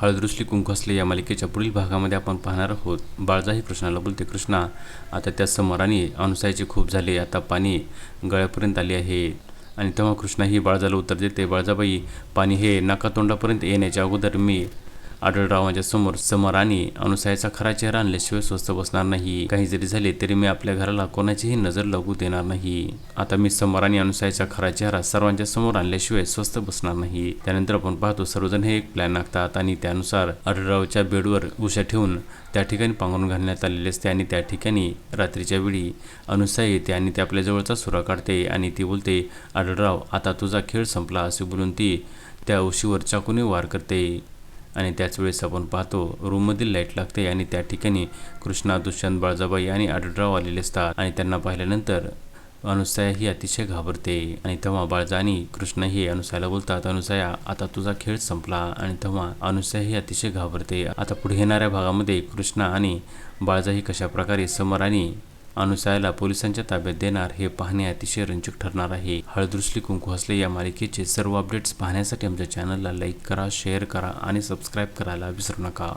हळद रुसली कुंकू हसले या मालिकेच्या पुढील भागामध्ये आपण पाहणार आहोत. बाळजाही कृष्णाला बोलते, कृष्णा आता त्या समोराने अनुसयाचे खूप झाले, आता पाणी गळ्यापर्यंत आले आहे. आणि तेव्हा कृष्णा ही बाळजाला उत्तर देते, बाळजाबाई पाणी हे नाकातोंडापर्यंत येण्याच्या अगोदर मी आढळरावांच्या समोर आणि अनुसयाचा खरा चेहरा आणल्याशिवाय स्वस्थ बसणार नाही. काही जरी झाले तरी मी आपल्या घराला कोणाचीही नजर लागू देणार नाही. आता मी समोर आणि अनुसयाचा खरा चेहरा सर्वांच्या समोर आणल्याशिवाय स्वस्थ बसणार नाही. त्यानंतर आपण पाहतो सर्वजण हे एक प्लॅन आखतात आणि त्यानुसार आढळरावच्या बेडवर उशा ठेवून त्या ठिकाणी पांघरून घालण्यात आलेले असते. आणि त्या ठिकाणी रात्रीच्या वेळी अनुसया येते आणि ती आपल्या जवळचा सुरा काढते आणि ती बोलते, आढळराव आता तुझा खेळ संपला असे बोलून ती त्या उशीवर चाकूने वार करते. आणि त्याच वेळेस आपण पाहतो रूममधील लाईट लागते आणि त्या ठिकाणी कृष्णा, दुष्यंत, बाळजाबाई आणि आढळराव आलेले असतात. आणि त्यांना पाहिल्यानंतर अनुसया ही अतिशय घाबरते. आणि तेव्हा बाळजा आणि कृष्णा ही अनुसयाला बोलतात, अनुसया आता तुझा खेळ संपला. आणि तेव्हा अनुसया ही अतिशय घाबरते. आता पुढे येणाऱ्या भागामध्ये कृष्णा आणि बाळजा ही कशा प्रकारे समर आणि अनुसयाला पोलिसांच्या ताब्यात देणार हे पाहणे अतिशय रंजक ठरणार आहे. हळद रुसली कुंकू हसले या मालिकेचे सर्व अपडेट्स पाहण्यासाठी आमच्या चॅनलला लाईक करा, शेअर करा आणि सबस्क्राईब करायला विसरू नका.